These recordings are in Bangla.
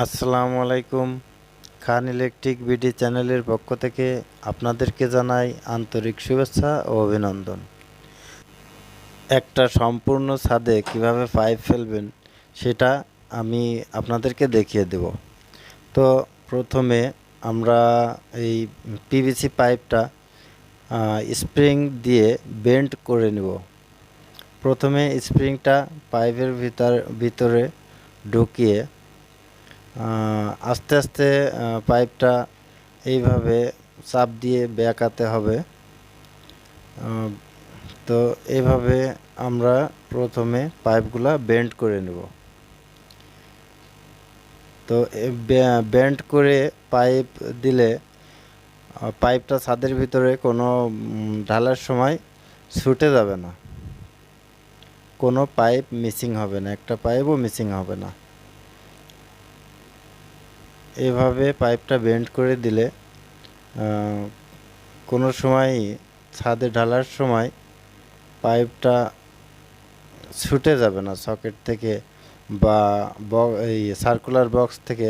আসসালামু আলাইকুম। খান ইলেকট্রিক বিডি চ্যানেলের পক্ষ থেকে আপনাদেরকে জানাই আন্তরিক শুভেচ্ছা ও অভিনন্দন। একটা সম্পূর্ণ ছাদে কিভাবে পাইপ ফেলবেন সেটা আমি আপনাদেরকে দেখিয়ে দেব। তো প্রথমে আমরা এই পিভিসি পাইপটা স্প্রিং দিয়ে বেন্ড করে নেব। প্রথমে স্প্রিংটা পাইপের ভিতরে ঢুকিয়ে আস্তে আস্তে পাইপটা এইভাবে চাপ দিয়ে বেঁকাতে হবে। তো এইভাবে আমরা প্রথমে পাইপগুলা বেন্ড করে নেব। তো বেন্ড করে পাইপ দিলে পাইপটা ছাদের ভিতরে কোনো ঢালার সময় ছুটে যাবে না, কোনো পাইপ মিসিং হবে না, একটা পাইপও মিসিং হবে না। এভাবে পাইপটা বেন্ড করে দিলে কোনো সময় ছাদে ঢালার সময় পাইপটা ছুটে যাবে না সকেট থেকে বা এই সার্কুলার বক্স থেকে,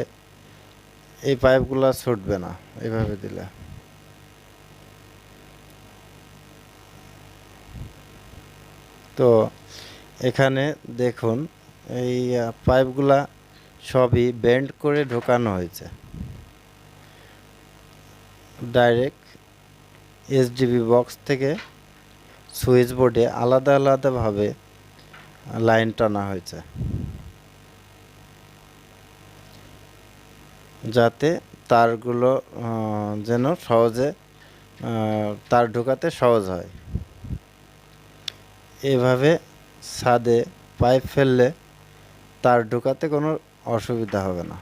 এই পাইপগুলো ছুটবে না এভাবে দিলে। তো এখানে দেখুন এই পাইপগুলা সবই বেন্ড করে ঢোকানো হয়েছে। ডাইরেক্ট এসডিবি বক্স থেকে সুইচ বোর্ডে আলাদা আলাদাভাবে লাইন টানা হয়েছে, যাতে তারগুলো যেন সহজে তার ঢোকাতে সহজ হয়। এভাবে ছাদে পাইপ ফেললে তার ঢোকাতে কোনো অসুবিধা হবে না।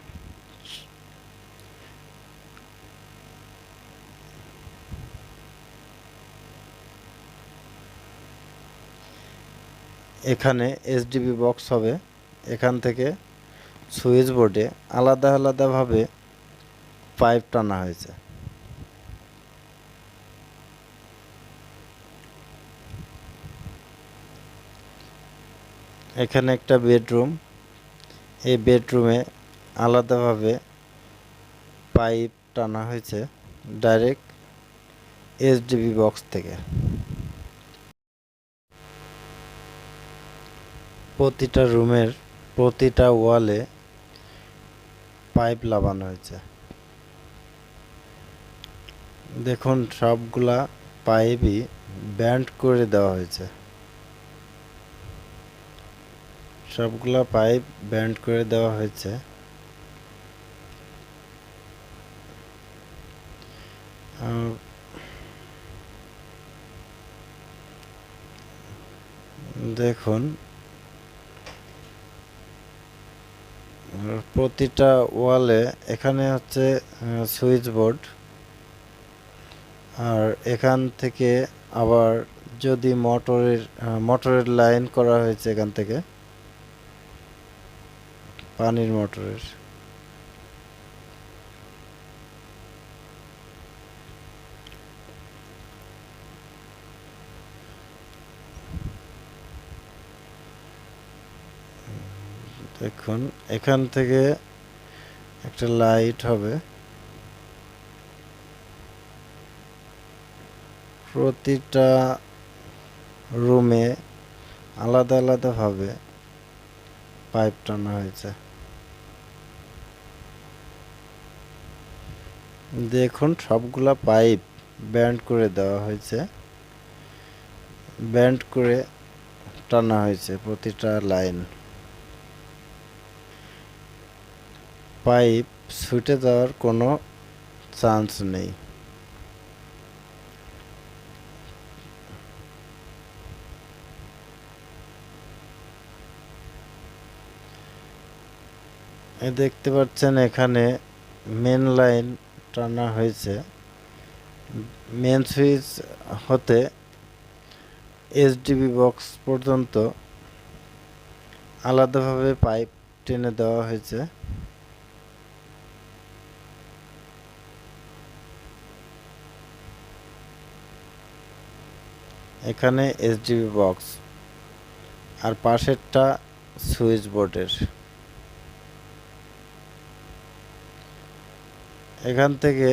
এখানে এসডিবি বক্স হবে, এখান থেকে সুইচ বোর্ডে আলাদা আলাদাভাবে পাইপ টানা হয়েছে। এখানে একটা বেডরুম, এই বেডরুমে আলাদাভাবে পাইপ টানা হয়েছে ডাইরেক্ট এসডিবি বক্স থেকে। প্রতিটা রুমের প্রতিটা ওয়ালে পাইপ লাগানো হয়েছে। দেখুন সবগুলা পাইপই ব্যান্ড করে দেওয়া হয়েছে, সবগুলা পাইপ ব্যান্ড করে দেওয়া হয়েছে। দেখুন প্রতিটা ওয়ালে এখানে হচ্ছে সুইচ বোর্ড, আর এখান থেকে আবার যদি মোটরের লাইন করা হয়েছে, এখান থেকে পানির মোটরের। দেখুন এখান থেকে একটা লাইট হবে, প্রতিটা রুমে আলাদা আলাদাভাবে পাইপ টানা হয়েছে। দেখুন সবগুলা পাইপ ব্যান্ড করে দেওয়া হয়েছে, ব্যান্ড করে টানা হয়েছে প্রতিটা লাইন। পাইপ ছুটে যাওয়ার কোনো চান্স নেই। দেখতে পাচ্ছেন এখানে মেন লাইন টানা হয়েছে, মেন সুইচ হতে এসডিবি বক্স পর্যন্ত আলাদাভাবে পাইপ টেনে দেওয়া হয়েছে। এখানে এসডিবি বক্স আর পাশেরটা সুইচ বোর্ডের। এখান থেকে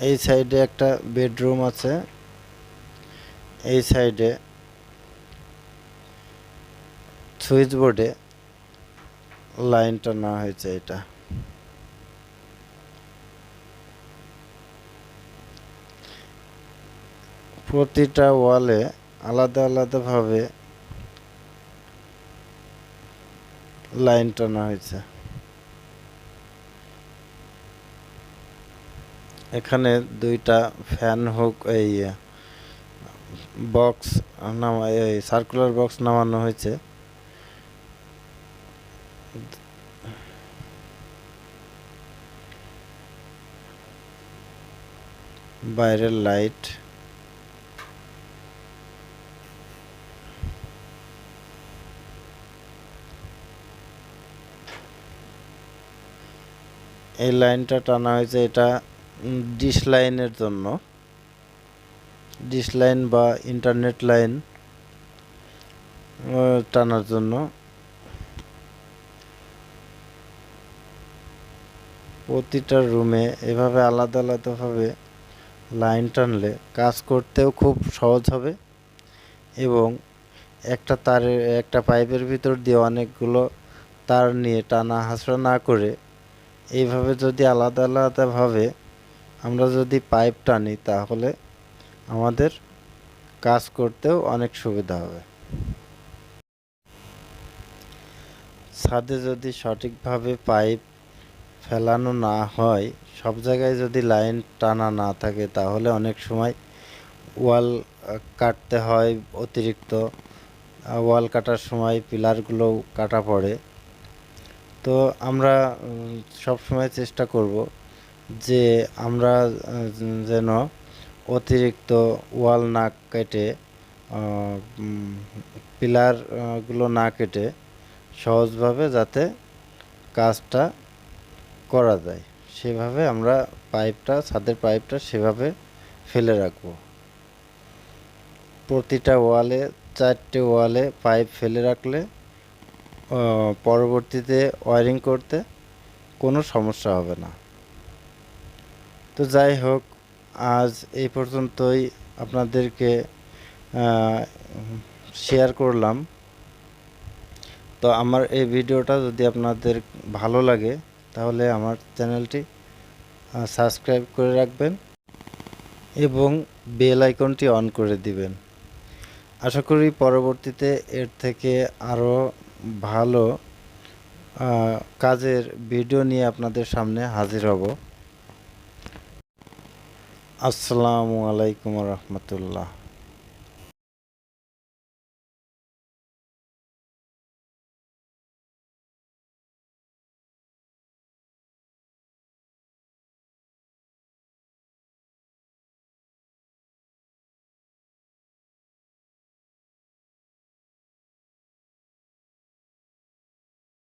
এই সাইডে একটা বেডরুম আছে, এই সাইডে সুইচ বোর্ডে লাইন টানা হয়েছে। এটা প্রতিটা ওয়ালে আলাদা আলাদাভাবে লাইন টানা হয়েছে। এখানে দুইটা ফ্যান হুক, এই বক্স এই সার্কুলার বক্স নামানো হয়েছে। বাইরের লাইট, এই লাইনটা টানা হয়েছে। এটা ডিশ লাইনের জন্য, ডিশ লাইন বা ইন্টারনেট লাইন টানার জন্য। প্রতিটা রুমে এভাবে আলাদা আলাদাভাবে লাইন টানলে কাজ করতেও খুব সহজ হবে এবং একটা পাইপের ভিতর দিয়ে অনেকগুলো তার নিয়ে টানা হাঁচড়া না করে এইভাবে যদি আলাদা আলাদাভাবে আমরা যদি পাইপ টানি তাহলে আমাদের কাজ করতেও অনেক সুবিধা হবে। ছাদে যদি সঠিকভাবে পাইপ ফেলানো না হয়, সব জায়গায় যদি লাইন টানা না থাকে, তাহলে অনেক সময় ওয়াল কাটতে হয় অতিরিক্ত। ওয়াল কাটার সময় পিলারগুলোও কাটা পড়ে। তো আমরা সব সময় চেষ্টা করব যে আমরা যেন অতিরিক্ত ওয়াল না কেটে, পিলারগুলো না কেটে সহজভাবে যাতে কাজটা করা যায়, সেভাবে আমরা ছাদের পাইপটা সেভাবে ফেলে রাখবো। প্রতিটা ওয়ালে 4টে ওয়ালে পাইপ ফেলে রাখলে পরবর্তীতে ওয়্যারিং করতে কোনো সমস্যা হবে না। তো যাই হোক, আজ এই পর্যন্তই আপনাদেরকে শেয়ার করলাম। তো আমার এই ভিডিওটা যদি আপনাদের ভালো লাগে তাহলে আমার চ্যানেলটি সাবস্ক্রাইব করে রাখবেন এবং বেল আইকনটি অন করে দিবেন। আশা করি পরবর্তীতে এর থেকে আরও ভালো কাজের ভিডিও নিয়ে আপনাদের সামনে হাজির হব। আসসালামু আলাইকুম রহমতুল্লাহ।